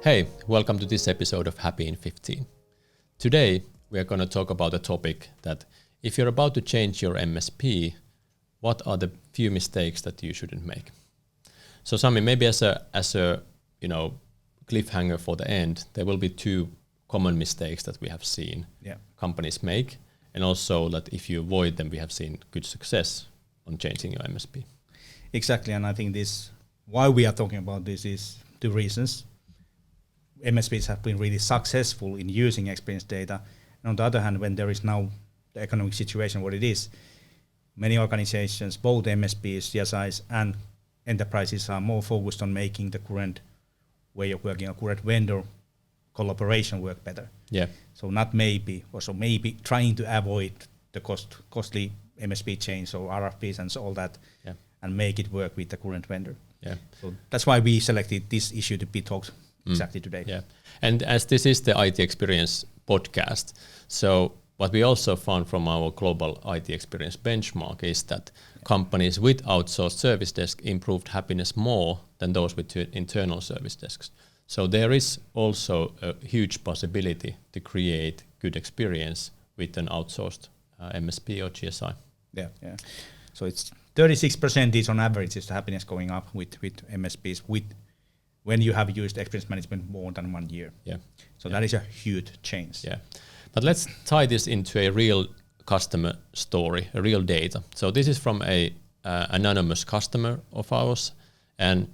Hey, welcome to this episode of Happy in 15. Today, we are going to talk about a topic that if you're about to change your MSP, what are the few mistakes that you shouldn't make? So Sami, maybe as a cliffhanger for the end, there will be two common mistakes that we have seen companies make, and also that if you avoid them, we have seen good success on changing your MSP. Exactly, and I think why we are talking about this is two reasons. MSPs have been really successful in using experience data. And on the other hand, when there is now the economic situation what it is, many organizations, both MSPs, CSIs, and enterprises are more focused on making the current way of working, a current vendor collaboration work better. Yeah. So maybe trying to avoid the costly MSP change or RFPs and so all that, and make it work with the current vendor. Yeah. So that's why we selected this issue to be talked exactly today. Yeah. And as this is the IT Experience podcast, so what we also found from our global IT Experience benchmark is that companies with outsourced service desk improved happiness more than those with internal service desks. So there is also a huge possibility to create good experience with an outsourced MSP or GSI. Yeah. So it's 36% on average is the happiness going up with MSPs when you have used experience management more than 1 year. Yeah. So that is a huge change. Yeah. But let's tie this into a real customer story, a real data. So this is from a anonymous customer of ours. And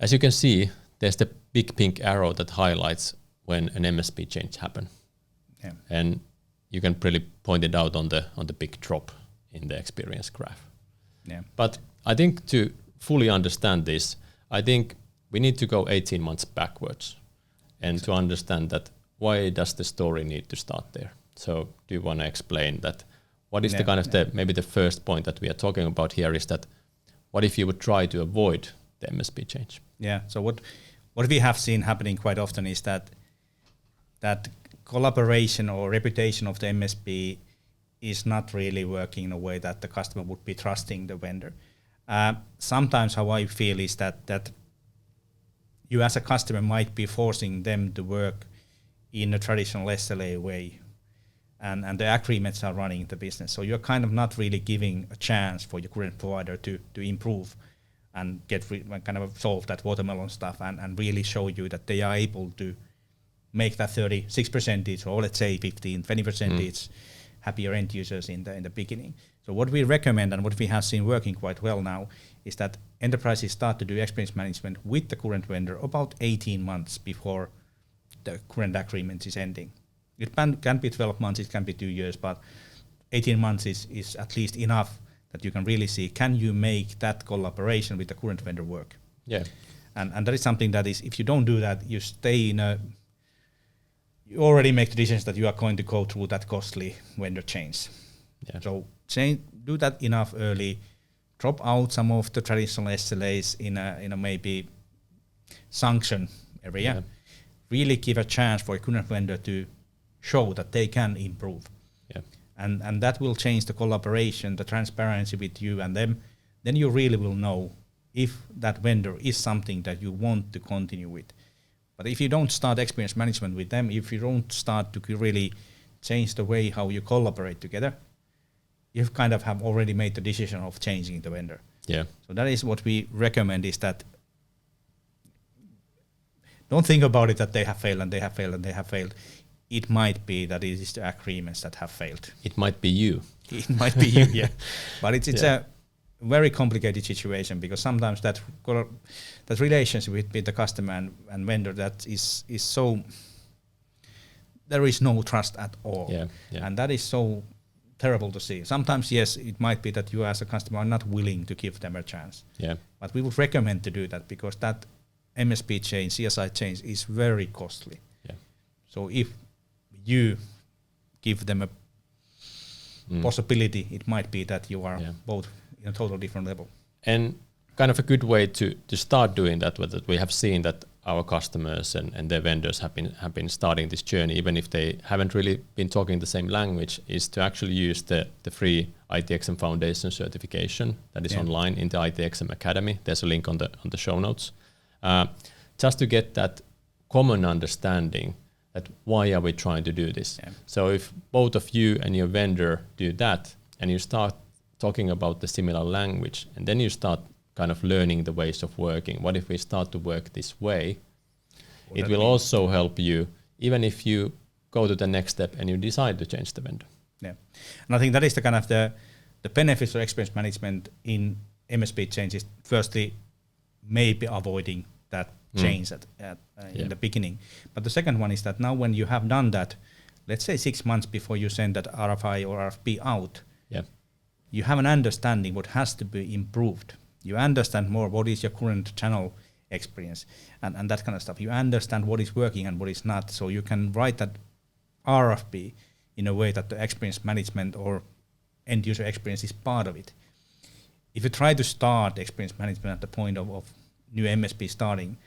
as you can see, there's the big pink arrow that highlights when an MSP change happened. Yeah. And you can really point it out on the big drop in the experience graph. Yeah. But I think to fully understand this, I think we need to go 18 months backwards and to understand that why does the story need to start there? So do you want to explain that? What is the kind of maybe the first point that we are talking about here is that what if you would try to avoid the MSP change? Yeah. So what we have seen happening quite often is that collaboration or reputation of the MSP is not really working in a way that the customer would be trusting the vendor. Sometimes how I feel is that you as a customer might be forcing them to work in a traditional SLA way, and the agreements are running the business. So you're kind of not really giving a chance for your current provider to improve and kind of solve that watermelon stuff and really show you that they are able to make that 36% or let's say 15, 20% happier end users in the beginning. So what we recommend and what we have seen working quite well now is that enterprises start to do experience management with the current vendor about 18 months before the current agreement is ending. It can be 12 months, it can be 2 years, but 18 months is at least enough that you can really see, can you make that collaboration with the current vendor work? Yeah. And that is something that is, if you don't do that, you stay you already make the decisions that you are going to go through that costly vendor change. Yeah. So do that enough early, drop out some of the traditional SLAs in a maybe sanction area. Yeah. Really give a chance for a current vendor to show that they can improve. Yeah. And that will change the collaboration, the transparency with you and them. Then you really will know if that vendor is something that you want to continue with. But if you don't start experience management with them, if you don't start to really change the way how you collaborate together, you kind of have already made the decision of changing the vendor. Yeah. So that is what we recommend is that don't think about it that they have failed and they have failed and they have failed. It might be that it is the agreements that have failed. It might be you. It might be you, yeah. But it's a very complicated situation because sometimes that relationship with the customer and vendor that is so, there is no trust at all. Yeah. And that is so terrible to see. Sometimes, yes, it might be that you as a customer are not willing to give them a chance. Yeah. But we would recommend to do that because that MSP change, CSI change is very costly. Yeah. So if you give them a possibility, it might be that you are both in a total different level. And kind of a good way to start doing that, that we have seen that our customers and their vendors have been starting this journey, even if they haven't really been talking the same language, is to actually use the free ITXM Foundation certification that is online in the ITXM Academy. There's a link on the show notes. Just to get that common understanding that why are we trying to do this. Yeah. So if both of you and your vendor do that, and you start talking about the similar language, and then you start kind of learning the ways of working. What if we start to work this way? It will also help you, even if you go to the next step and you decide to change the vendor. Yeah, and I think that is the kind of the benefits of experience management in MSP changes. Firstly, maybe avoiding that change in the beginning. But the second one is that now when you have done that, let's say 6 months before you send that RFI or RFP out, you have an understanding what has to be improved. You understand more what is your current channel experience and that kind of stuff. You understand what is working and what is not. So you can write that RFP in a way that the experience management or end user experience is part of it. If you try to start experience management at the point of new MSP starting,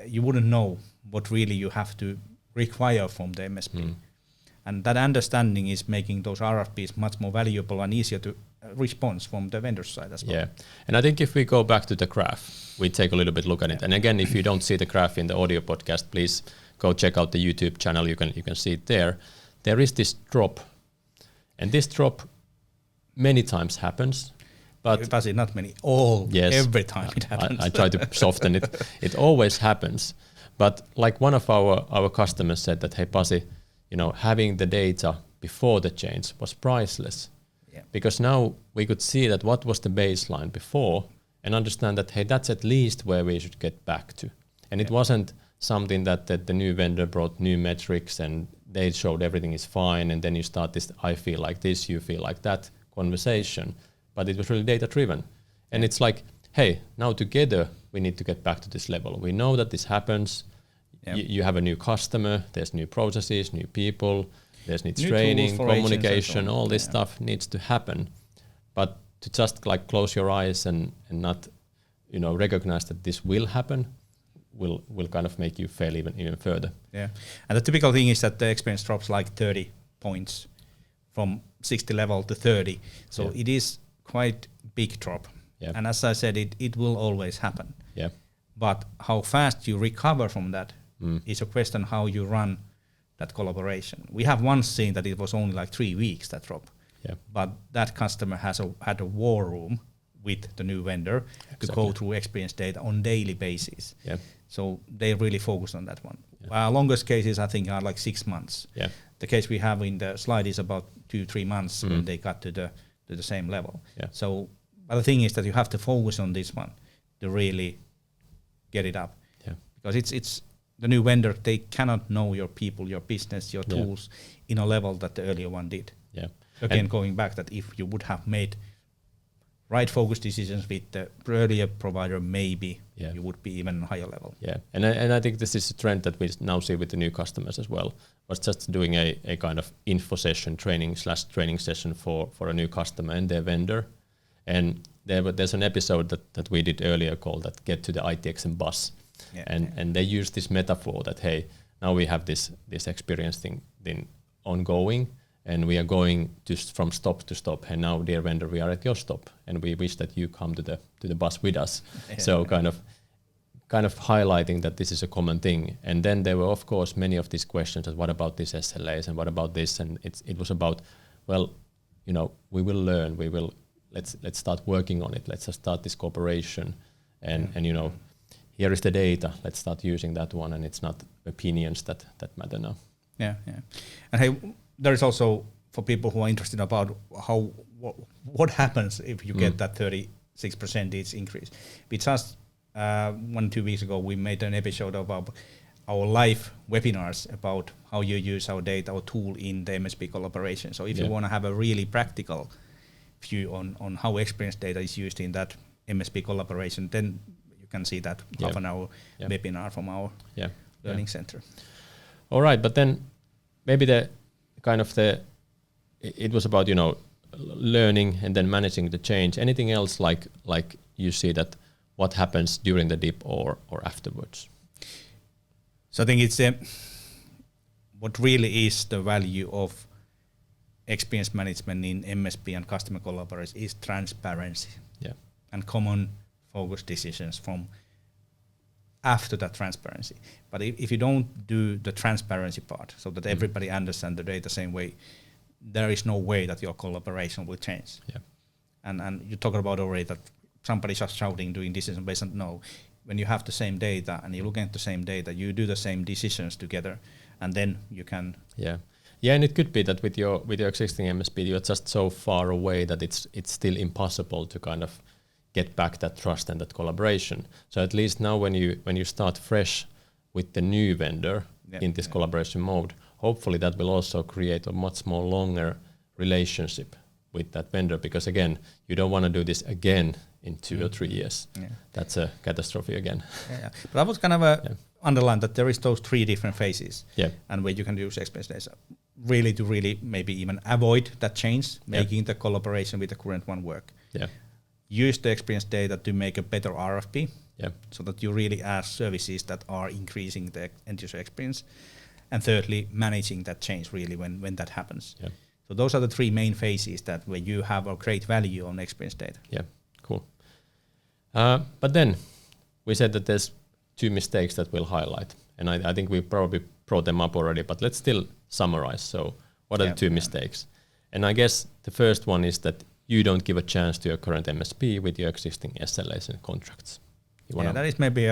you wouldn't know what really you have to require from the MSP. And that understanding is making those RFPs much more valuable and easier to respond from the vendor side as well. Yeah, and I think if we go back to the graph, we take a little bit look at it. And again, if you don't see the graph in the audio podcast, please go check out the YouTube channel. You can see it there. There is this drop, and this drop many times happens. But Pasi, not many. Every time it happens. I try to soften it. It always happens. But like one of our customers said that, hey Pasi, having the data before the change was priceless. Yeah. Because now we could see that what was the baseline before and understand that, hey, that's at least where we should get back to. And it wasn't something that the new vendor brought new metrics and they showed everything is fine and then you start this, I feel like this, you feel like that conversation. But it was really data driven. And it's like, hey, now together we need to get back to this level. We know that this happens. You have a new customer, there's new processes, new people, there's new training, communication, all this stuff needs to happen. But to just like close your eyes and not, recognize that this will happen will kind of make you fail even further. Yeah. And the typical thing is that the experience drops like 30 points from 60 level to 30. So it is quite big drop. Yeah. And as I said, it will always happen. Yeah. But how fast you recover from that is a question how you run that collaboration. We have once seen that it was only like 3 weeks that drop. Yeah. But that customer had a war room with the new vendor to go through experience data on daily basis. Yeah. So they really focused on that one. Yeah. Longest cases I think are like 6 months. Yeah. The case we have in the slide is about 2-3 months when they got to the same level. Yeah. So but the thing is that you have to focus on this one to really get it up. Yeah. Because it's the new vendor, they cannot know your people, your business, your tools in a level that the earlier one did. Yeah. Again, and going back that if you would have made right focus decisions with the earlier provider, maybe you would be even higher level. Yeah, and I think this is a trend that we now see with the new customers as well. Was just doing a kind of info session, training session for a new customer and their vendor. And there's an episode that we did earlier called that Get to the ITXM bus. Yeah, and they use this metaphor that, hey, now we have this experience thing ongoing, and we are going from stop to stop. And now, dear vendor, we are at your stop, and we wish that you come to the bus with us. Yeah. So kind of highlighting that this is a common thing. And then there were, of course, many of these questions: what about these SLAs, and what about this? And it was about, well, we will learn. We will let's start working on it. Let's just start this cooperation, and here is the data. Let's start using that one, and it's not opinions that matter now. Yeah, yeah. And hey, there is also for people who are interested about what happens if you get that 36% increase. We just 1-2 weeks ago we made an episode about our live webinars about how you use our data or tool in the MSP collaboration. So if you want to have a really practical view on how experience data is used in that MSP collaboration, then you can see that half an hour webinar from our learning center. All right, but then maybe it was about learning and then managing the change. Anything else like you see that what happens during the dip or afterwards? So I think it's what really is the value of experience management in MSP and customer collaboration is transparency and common focus decisions from after that transparency. But if you don't do the transparency part so that everybody understands the data same way, there is no way that your collaboration will change. Yeah. And you talked about already that somebody's just shouting, doing decisions based on no. When you have the same data and you look at the same data, you do the same decisions together, and then you can. Yeah, and it could be that with your existing MSP, you're just so far away that it's still impossible to kind of get back that trust and that collaboration. So at least now, when you start fresh with the new vendor in this collaboration mode, hopefully that will also create a much more longer relationship with that vendor, because again, you don't want to do this again in 2 or 3 years. Yeah. That's a catastrophe again. Yeah. But I was kind of underline that there is those 3 different phases, and where you can use experience data really to maybe even avoid that change, making the collaboration with the current one work. Yeah. Use the experience data to make a better RFP, so that you really ask services that are increasing the end user experience. And thirdly, managing that change really when that happens. Yeah. So those are the 3 main phases that where you have a great value on experience data. Yeah, cool. But then we said that there's 2 mistakes that we'll highlight, and I think we probably brought them up already, but let's still summarize. So what are the 2 mistakes? And I guess the first one is that you don't give a chance to your current MSP with your existing SLAs and contracts. That is maybe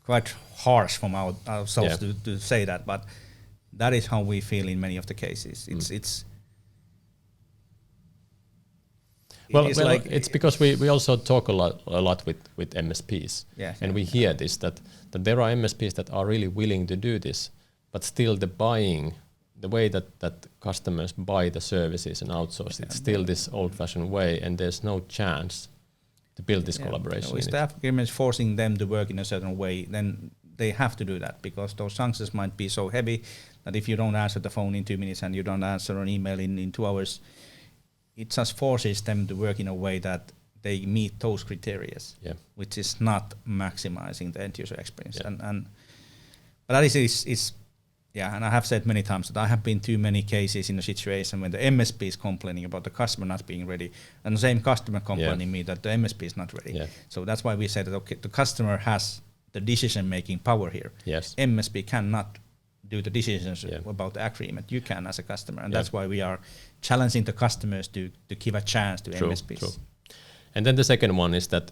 quite harsh from ourselves to say that, but that is how we feel in many of the cases. It's because we also talk a lot with MSPs, and we hear this that there are MSPs that are really willing to do this, but still the way that customers buy the services and outsource, it's still this old-fashioned way, and there's no chance to build this collaboration. If staff agreement is forcing them to work in a certain way, then they have to do that, because those sanctions might be so heavy that if you don't answer the phone in 2 minutes and you don't answer an email in 2 hours, it just forces them to work in a way that they meet those criteria, which is not maximizing the end user experience. But that is and I have said many times that I have been too many cases in a situation when the MSP is complaining about the customer not being ready, and the same customer complaining me that the MSP is not ready. So that's why we said that the customer has the decision-making power here. Yes. MSP cannot do the decisions about the agreement. You can as a customer, and that's why we are challenging the customers to give a chance to MSPs. True. And then the second one is that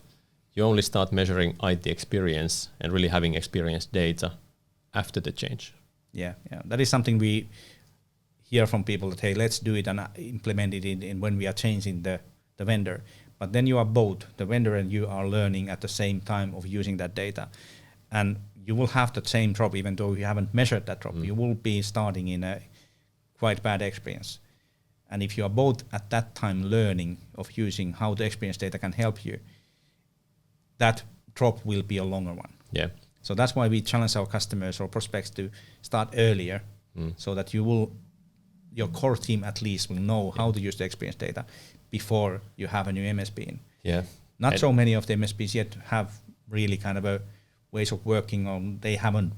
you only start measuring IT experience and really having experience data after the change. Yeah. That is something we hear from people that, hey, let's do it and implement it in when we are changing the vendor. But then you are both, the vendor and you are learning at the same time of using that data. And you will have the same drop, even though you haven't measured that drop. You will be starting in a quite bad experience. And if you are both at that time learning of using how the experience data can help you, that drop will be a longer one. Yeah. So that's why we challenge our customers or prospects to start earlier, so that your core team at least will know how to use the experience data before you have a new MSP in. Yeah. Not so many of the MSPs yet have really kind of a ways of working on. They haven't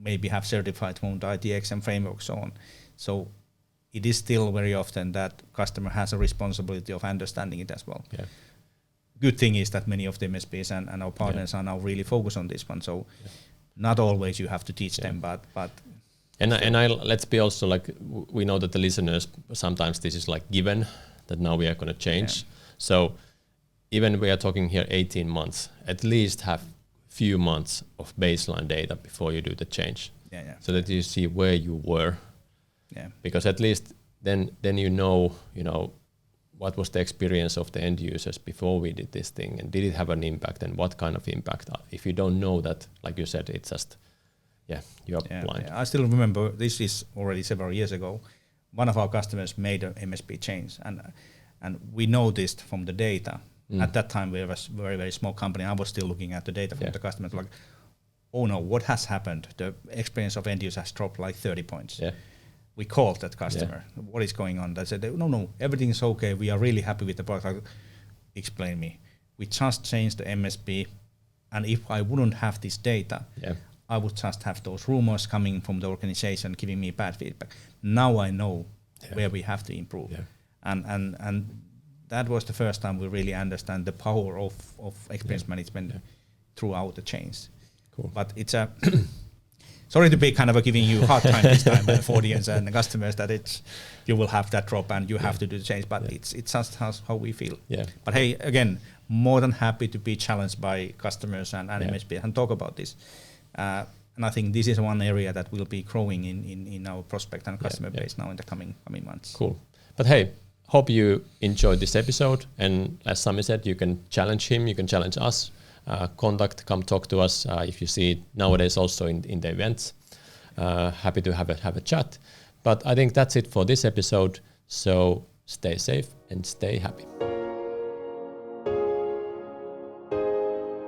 maybe have certified on the ITXM framework, so on. So it is still very often that customer has a responsibility of understanding it as well. Yeah. Good thing is that many of the MSPs and our partners are now really focused on this one. So not always you have to teach them, but let's be also like, we know that the listeners, sometimes this is like given that now we are going to change. Yeah. So even we are talking here 18 months, at least have few months of baseline data before you do the change. So that you see where you were. Yeah. Because at least then you know what was the experience of the end users before we did this thing, and did it have an impact, and what kind of impact? If you don't know that, like you said, it's just, you are blind. Yeah. I still remember, this is already several years ago, one of our customers made an MSP change, and we noticed from the data, at that time we was a very, very small company, I was still looking at the data from the customers, like, oh no, what has happened? The experience of end users has dropped like 30 points. Yeah. We called that customer. Yeah. What is going on? They said, no, everything is okay. We are really happy with the product. Explain me. We just changed the MSP, and if I wouldn't have this data, I would just have those rumors coming from the organization giving me bad feedback. Now I know where we have to improve. Yeah. And that was the first time we really understand the power of experience management throughout the change. Cool. But it's a sorry to be kind of giving you a hard time this time for audience and the customers that you will have that drop and you have to do the change, but it's just how we feel. Yeah. But hey, again, more than happy to be challenged by customers and MSP and talk about this. And I think this is one area that will be growing in our prospect and customer base now in the coming months. Cool. But hey, hope you enjoyed this episode. And as Sami said, you can challenge him, you can challenge us. Come talk to us if you see it nowadays also in the events. Happy to have a chat. But I think that's it for this episode. So stay safe and stay happy.